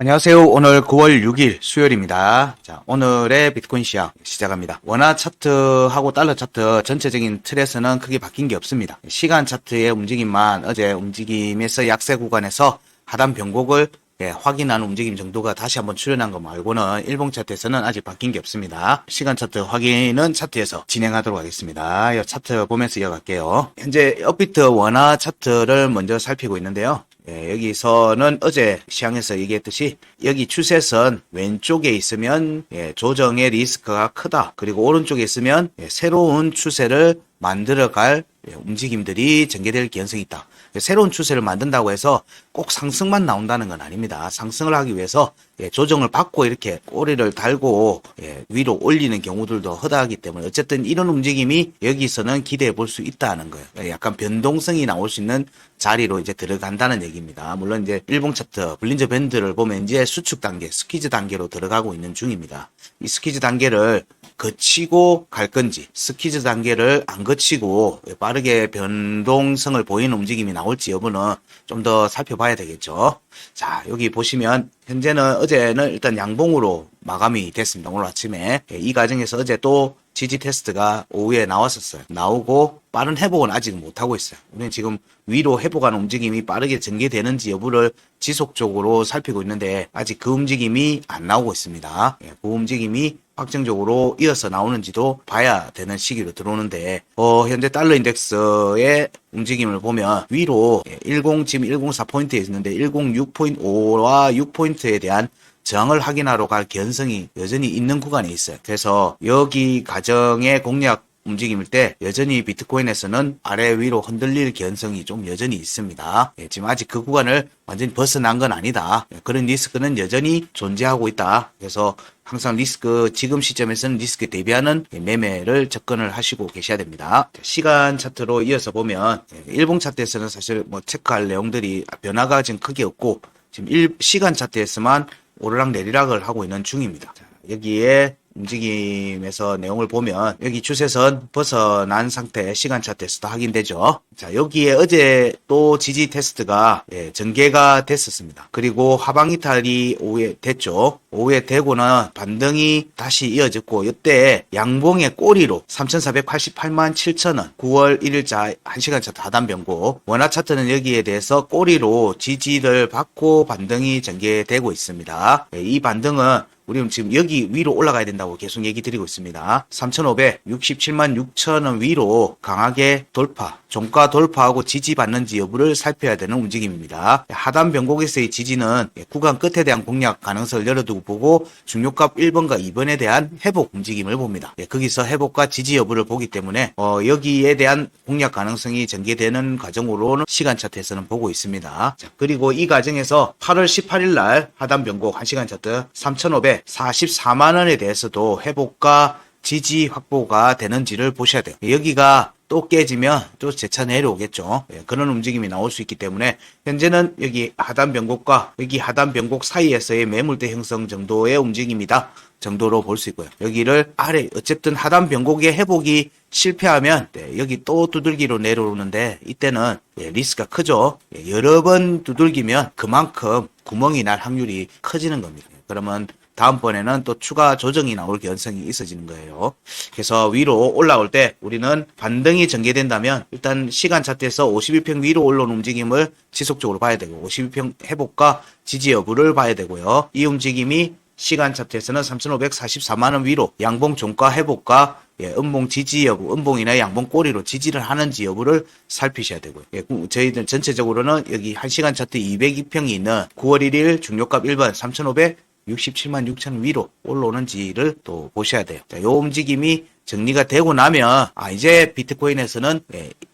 안녕하세요. 오늘 9월 6일 수요일입니다. 자, 오늘의 비트코인 시장 시작합니다. 원화 차트하고 달러 차트 전체적인 틀에서는 크게 바뀐 게 없습니다. 시간 차트의 움직임만 어제 움직임에서 약세 구간에서 하단 변곡을 확인하는 움직임 정도가 다시 한번 출현한 거 말고는 일봉 차트에서는 아직 바뀐 게 없습니다. 시간 차트 확인은 차트에서 진행하도록 하겠습니다. 이 차트 보면서 이어갈게요. 현재 업비트 원화 차트를 먼저 살피고 있는데요. 여기서는 어제 시장에서 얘기했듯이 여기 추세선 왼쪽에 있으면 조정의 리스크가 크다. 그리고 오른쪽에 있으면 새로운 추세를 만들어갈 움직임들이 전개될 가능성이 있다. 새로운 추세를 만든다고 해서 꼭 상승만 나온다는 건 아닙니다. 상승을 하기 위해서 조정을 받고 이렇게 꼬리를 달고 위로 올리는 경우들도 허다하기 때문에 어쨌든 이런 움직임이 여기서는 기대해 볼 수 있다는 거예요. 약간 변동성이 나올 수 있는 자리로 이제 들어간다는 얘기입니다. 물론 이제 일봉 차트 볼린저 밴드를 보면 이제 수축 단계, 스퀴즈 단계로 들어가고 있는 중입니다. 이 스퀴즈 단계를 거치고 갈 건지, 스퀴즈 단계를 안 거치고 빠르게 변동성을 보이는 움직임이 나올지 여부는 좀 더 살펴봐야 되겠죠. 자, 여기 보시면 현재는 어제는 일단 양봉으로 마감이 됐습니다. 오늘 아침에 이 과정에서 어제 또 지지 테스트가 오후에 나왔었어요. 나오고 빠른 회복은 아직 못하고 있어요. 우리는 지금 위로 회복하는 움직임이 빠르게 전개되는지 여부를 지속적으로 살피고 있는데 아직 그 움직임이 안 나오고 있습니다. 그 움직임이 확정적으로 이어서 나오는지도 봐야 되는 시기로 들어오는데 현재 달러 인덱스의 움직임을 보면 위로 지금 104포인트에 있는데 106.5와 6포인트에 대한 저항을 확인하러 갈 견성이 여전히 있는 구간에 있어요. 그래서 여기 가정의 공략 움직임일 때 여전히 비트코인에서는 아래 위로 흔들릴 견성이 좀 여전히 있습니다. 지금 아직 그 구간을 완전히 벗어난 건 아니다. 그런 리스크는 여전히 존재하고 있다. 그래서 항상 지금 시점에서는 리스크에 대비하는 매매를 접근을 하시고 계셔야 됩니다. 시간 차트로 이어서 보면 일봉 차트에서는 사실 체크할 내용들이 변화가 지금 크게 없고 지금 시간 차트에서만 오르락 내리락을 하고 있는 중입니다. 여기에 움직임에서 내용을 보면 여기 추세선 벗어난 상태 시간 차트에서도 확인되죠. 자, 여기에 어제 또 지지 테스트가 전개가 됐었습니다. 그리고 하방 이탈이 오후에 됐죠. 오후에 되고는 반등이 다시 이어졌고 이때 양봉의 꼬리로 3,488만 7천원 9월 1일자 1시간 차트 하단 변곡 원화 차트는 여기에 대해서 꼬리로 지지를 받고 반등이 전개되고 있습니다. 이 반등은 우리는 지금 여기 위로 올라가야 된다고 계속 얘기 드리고 있습니다. 3,567만 6천원 위로 강하게 종가 돌파하고 지지받는지 여부를 살펴야 되는 움직임입니다. 하단 변곡에서의 지지는 구간 끝에 대한 공략 가능성을 열어두고 보고 중요값 1번과 2번에 대한 회복 움직임을 봅니다. 거기서 회복과 지지 여부를 보기 때문에 여기에 대한 공략 가능성이 전개되는 과정으로는 시간 차트에서는 보고 있습니다. 자, 그리고 이 과정에서 8월 18일 날 하단 변곡 1시간 차트 3,544만원에 대해서도 회복과 지지 확보가 되는지를 보셔야 돼요. 여기가 또 깨지면 또 재차 내려오겠죠. 그런 움직임이 나올 수 있기 때문에 현재는 여기 하단 변곡과 여기 하단 변곡 사이에서의 매물대 형성 정도의 움직임이다 정도로 볼 수 있고요. 여기를 아래 어쨌든 하단 변곡의 회복이 실패하면 여기 또 두들기로 내려오는데 이때는 리스크가 크죠. 여러 번 두들기면 그만큼 구멍이 날 확률이 커지는 겁니다. 그러면 다음번에는 또 추가 조정이 나올 가능성이 있어지는 거예요. 그래서 위로 올라올 때 우리는 반등이 전개된다면 일단 시간 차트에서 51평 위로 올라오는 움직임을 지속적으로 봐야 되고 52평 회복과 지지 여부를 봐야 되고요. 이 움직임이 시간 차트에서는 3,544만원 위로 양봉 종가 회복과 음봉 지지 여부, 음봉이나 양봉 꼬리로 지지를 하는지 여부를 살피셔야 되고요. 저희들 전체적으로는 여기 1시간 차트 202평이 있는 9월 1일 중요값 1번 3,567만 6천 위로 올라오는지를 또 보셔야 돼요. 자, 요 움직임이 정리가 되고 나면 이제 비트코인에서는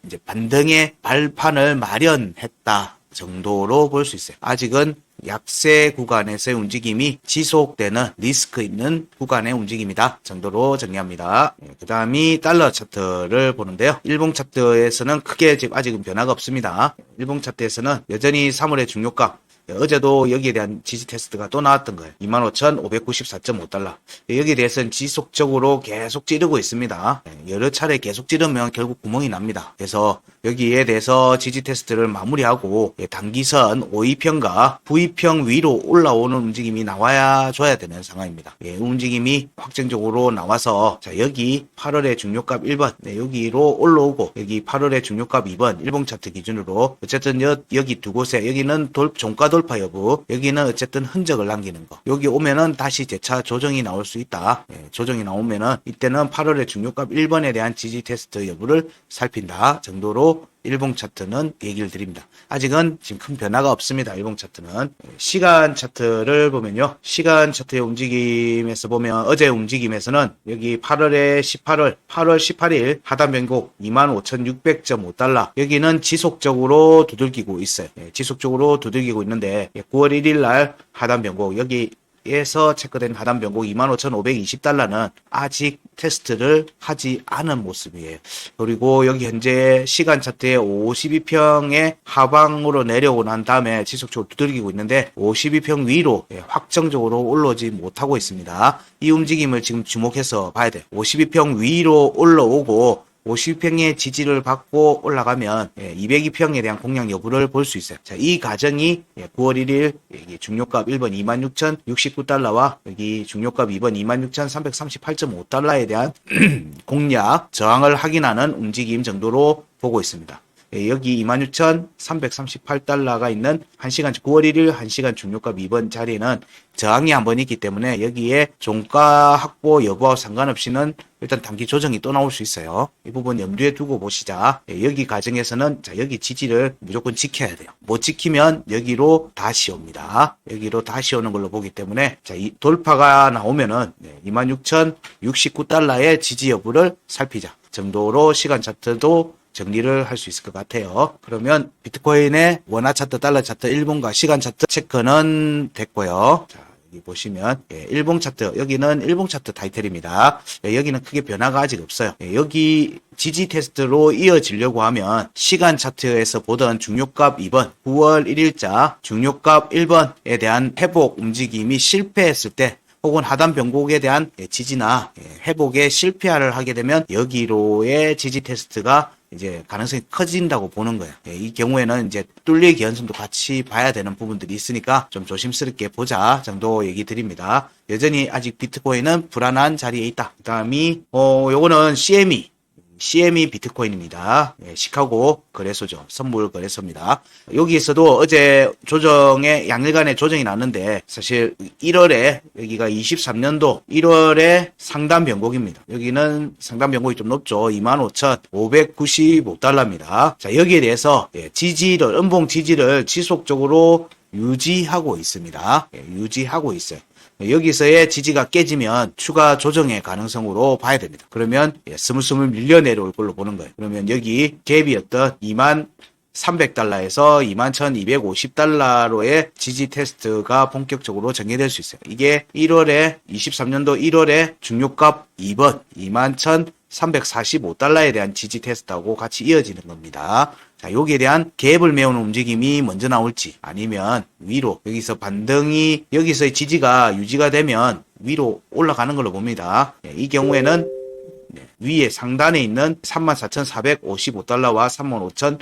이제 반등의 발판을 마련했다 정도로 볼 수 있어요. 아직은 약세 구간에서의 움직임이 지속되는 리스크 있는 구간의 움직임이다 정도로 정리합니다. 그 다음이 달러 차트를 보는데요. 일봉 차트에서는 크게 지금 아직은 변화가 없습니다. 일봉 차트에서는 여전히 3월의 중요가 어제도 여기에 대한 지지 테스트가 또 나왔던 거예요. 25,594.5달러. 여기에 대해서는 지속적으로 계속 찌르고 있습니다. 여러 차례 계속 찌르면 결국 구멍이 납니다. 그래서 여기에 대해서 지지 테스트를 마무리하고 단기선 5위평과 9위평 위로 올라오는 움직임이 나와야 줘야 되는 상황입니다. 움직임이 확정적으로 나와서 자, 여기 8월의 중요값 1번 여기로 올라오고 여기 8월의 중요값 2번 일봉 차트 기준으로 어쨌든 여기 두 곳에 여기는 종가 돌파 여부, 여기는 어쨌든 흔적을 남기는 거. 여기 오면은 다시 재차 조정이 나올 수 있다. 조정이 나오면은 이때는 8월의 중요값 1번에 대한 지지 테스트 여부를 살핀다 정도로 일봉 차트는 얘기를 드립니다. 아직은 지금 큰 변화가 없습니다. 일봉 차트는. 시간 차트를 보면요. 시간 차트의 움직임에서 보면 어제 움직임에서는 여기 8월 18일 하단 변곡 25,600.5달러. 여기는 지속적으로 두들기고 있어요. 지속적으로 두들기고 있는데 9월 1일 날 하단 변곡 여기에서 체크된 하단 변곡 25,520달러는 아직 테스트를 하지 않은 모습이에요. 그리고 여기 현재 시간 차트에 52평의 하방으로 내려오고 난 다음에 지속적으로 두들기고 있는데 52평 위로 확정적으로 올라오지 못하고 있습니다. 이 움직임을 지금 주목해서 봐야 돼요. 52평 위로 올라오고 50평의 지지를 받고 올라가면 202평에 대한 공략 여부를 볼 수 있어요. 자, 이 과정이 9월 1일 여기 중요값 1번 26,069달러와 여기 중요값 2번 26,338.5달러에 대한 공략, 저항을 확인하는 움직임 정도로 보고 있습니다. 여기 26,338달러가 있는 1시간 9월 1일 1시간 중요값 2번 자리는 저항이 한번 있기 때문에 여기에 종가 확보 여부와 상관없이는 일단 단기 조정이 또 나올 수 있어요. 이 부분 염두에 두고 보시자. 여기 과정에서는 자, 여기 지지를 무조건 지켜야 돼요. 못 지키면 여기로 다시 옵니다. 여기로 다시 오는 걸로 보기 때문에 자, 이 돌파가 나오면은 26,069달러의 지지 여부를 살피자 정도로 시간 차트도 정리를 할 수 있을 것 같아요. 그러면 비트코인의 원화 차트, 달러 차트, 일봉과 시간 차트 체크는 됐고요. 자, 여기 보시면 일봉 차트, 여기는 일봉 차트 타이틀입니다. 여기는 크게 변화가 아직 없어요. 여기 지지 테스트로 이어지려고 하면 시간 차트에서 보던 중요값 2번 9월 1일자 중요값 1번에 대한 회복 움직임이 실패했을 때 혹은 하단 변곡에 대한 지지나 회복에 실패를 하게 되면 여기로의 지지 테스트가 이제 가능성이 커진다고 보는 거예요. 이 경우에는 이제 뚫리기 연습도 같이 봐야 되는 부분들이 있으니까 좀 조심스럽게 보자 정도 얘기 드립니다. 여전히 아직 비트코인은 불안한 자리에 있다. 그 다음이 요거는 CME 비트코인입니다. 시카고 거래소죠. 선물 거래소입니다. 여기에서도 어제 조정에 양일간의 조정이 났는데 사실 1월에 여기가 23년도 1월에 상단 변곡입니다. 여기는 상단 변곡이 좀 높죠. 25,595달러입니다. 자, 여기에 대해서 지지를 음봉 지지를 지속적으로 유지하고 있습니다. 유지하고 있어요. 여기서의 지지가 깨지면 추가 조정의 가능성으로 봐야 됩니다. 그러면 스물스물 밀려 내려올 걸로 보는 거예요. 그러면 여기 갭이었던 23,100달러에서 21,250달러로의 지지 테스트가 본격적으로 전개될 수 있어요. 이게 23년도 1월에 중요값 2번 21,345달러에 대한 지지 테스트하고 같이 이어지는 겁니다. 자, 여기에 대한 갭을 메우는 움직임이 먼저 나올지 아니면 위로 여기서 반등이 여기서의 지지가 유지가 되면 위로 올라가는 걸로 봅니다. 이 경우에는 위에 상단에 있는 34,455달러와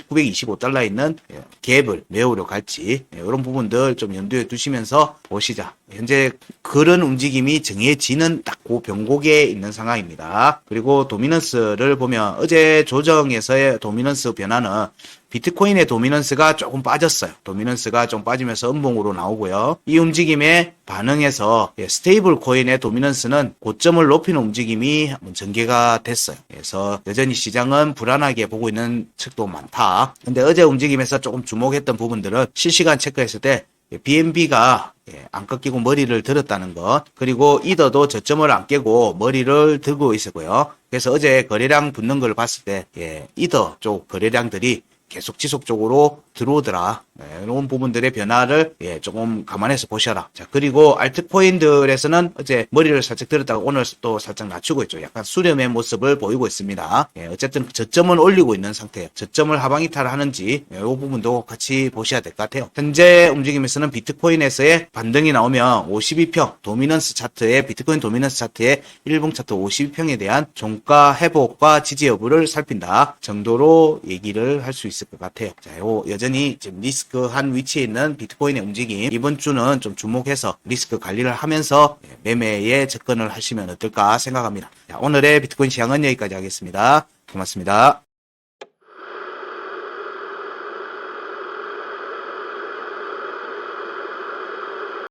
35,925달러에 있는 갭을 메우려 갈지 이런 부분들 좀 염두에 두시면서 보시자. 현재 그런 움직임이 정해지는 딱 그 변곡에 있는 상황입니다. 그리고 도미넌스를 보면 어제 조정에서의 도미넌스 변화는 비트코인의 도미넌스가 조금 빠졌어요. 도미넌스가 좀 빠지면서 음봉으로 나오고요. 이 움직임에 반응해서 스테이블 코인의 도미넌스는 고점을 높이는 움직임이 한번 전개가 됐어요. 그래서 여전히 시장은 불안하게 보고 있는 측도 많다. 근데 어제 움직임에서 조금 주목했던 부분들은 실시간 체크했을 때 BNB가 안 꺾이고 머리를 들었다는 것, 그리고 이더도 저점을 안 깨고 머리를 들고 있었고요. 그래서 어제 거래량 붙는 걸 봤을 때 이더 쪽 거래량들이 계속 지속적으로 들어오더라. 이런 부분들의 변화를 조금 감안해서 보셔라. 자, 그리고 알트코인들에서는 어제 머리를 살짝 들었다가 오늘 또 살짝 낮추고 있죠. 약간 수렴의 모습을 보이고 있습니다. 어쨌든 저점은 올리고 있는 상태예요. 저점을 하방 이탈하는지 이 부분도 같이 보셔야 될 것 같아요. 현재 움직임에서는 비트코인에서의 반등이 나오면 52평 도미넌스 차트의 비트코인 도미넌스 차트의 일봉 차트 52평에 대한 종가 회복과 지지 여부를 살핀다 정도로 얘기를 할 수 있을 것 같아요. 자, 여전히 지금 리스크한 위치에 있는 비트코인의 움직임 이번 주는 좀 주목해서 리스크 관리를 하면서 매매에 접근을 하시면 어떨까 생각합니다. 자, 오늘의 비트코인 시황은 여기까지 하겠습니다. 고맙습니다.